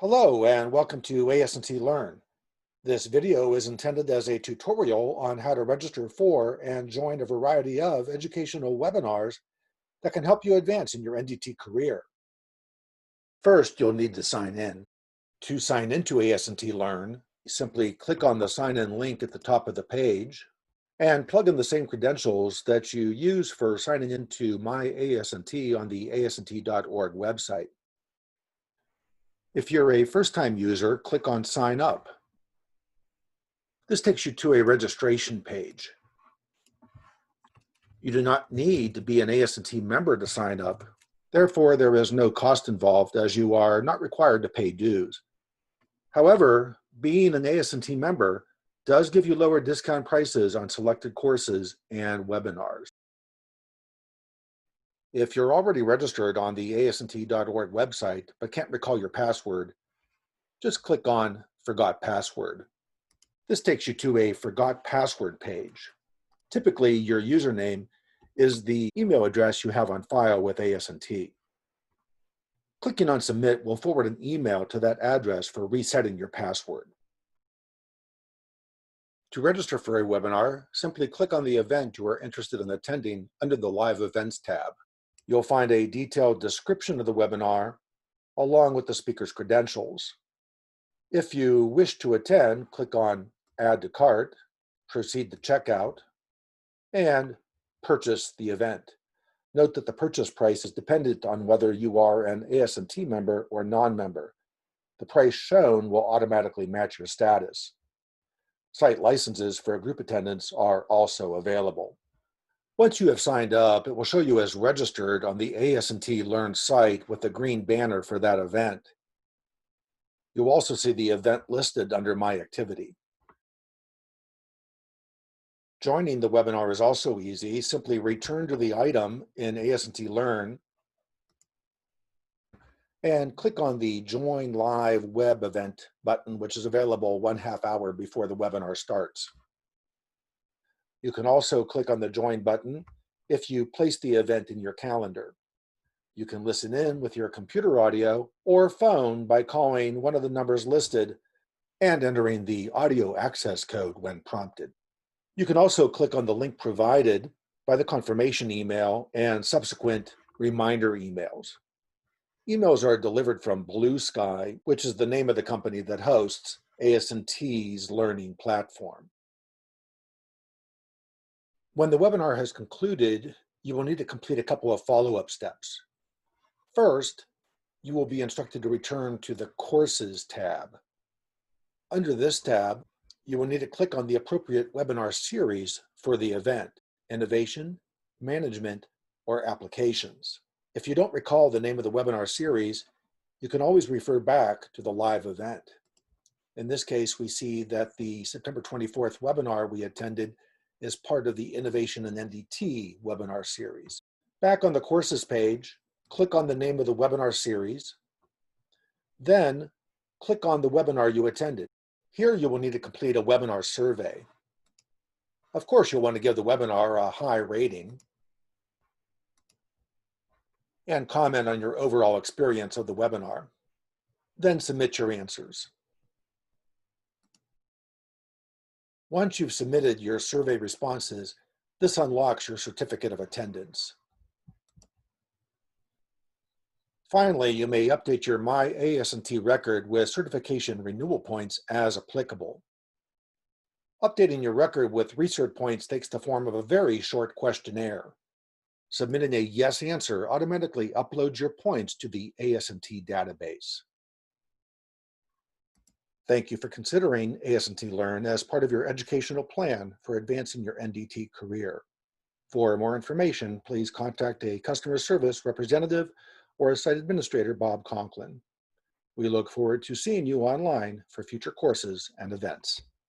Hello and welcome to ASNT Learn. This video is intended as a tutorial on how to register for and join a variety of educational webinars that can help you advance in your NDT career. First, you'll need to sign in. To sign into ASNT Learn, simply click on the sign in link at the top of the page and plug in the same credentials that you use for signing into My ASNT on the asnt.org website. If you're a first-time user, click on Sign Up. This takes you to a registration page. You do not need to be an ASNT member to sign up. Therefore, there is no cost involved as you are not required to pay dues. However, being an ASNT member does give you lower discount prices on selected courses and webinars. If you're already registered on the asnt.org website but can't recall your password, just click on Forgot Password. This takes you to a Forgot Password page. Typically, your username is the email address you have on file with ASNT. Clicking on Submit will forward an email to that address for resetting your password. To register for a webinar, simply click on the event you are interested in attending under the Live Events tab. You'll find a detailed description of the webinar along with the speaker's credentials. If you wish to attend, click on Add to Cart, Proceed to Checkout, and Purchase the event. Note that the purchase price is dependent on whether you are an ASNT member or non-member. The price shown will automatically match your status. Site licenses for group attendance are also available. Once you have signed up, it will show you as registered on the ASNT Learn site with a green banner for that event. You'll also see the event listed under My Activity. Joining the webinar is also easy. Simply return to the item in ASNT Learn and click on the Join Live Web Event button, which is available 1/2 hour before the webinar starts. You can also click on the Join button if you place the event in your calendar. You can listen in with your computer audio or phone by calling one of the numbers listed and entering the audio access code when prompted. You can also click on the link provided by the confirmation email and subsequent reminder emails. Emails are delivered from Blue Sky, which is the name of the company that hosts ASNT's learning platform. When the webinar has concluded, you will need to complete a couple of follow-up steps. First, you will be instructed to return to the Courses tab. Under this tab, you will need to click on the appropriate webinar series for the event: Innovation, Management, or Applications. If you don't recall the name of the webinar series, you can always refer back to the live event. In this case, we see that the September 24th webinar we attended is part of the Innovation in NDT webinar series. Back on the Courses page, click on the name of the webinar series, then click on the webinar you attended. Here you will need to complete a webinar survey. Of course, you'll want to give the webinar a high rating and comment on your overall experience of the webinar. Then submit your answers. Once you've submitted your survey responses, this unlocks your certificate of attendance. Finally, you may update your My ASNT record with certification renewal points as applicable. Updating your record with research points takes the form of a very short questionnaire. Submitting a yes answer automatically uploads your points to the ASNT database. Thank you for considering ASNT Learn as part of your educational plan for advancing your NDT career. For more information, please contact a customer service representative or a site administrator, Bob Conklin. We look forward to seeing you online for future courses and events.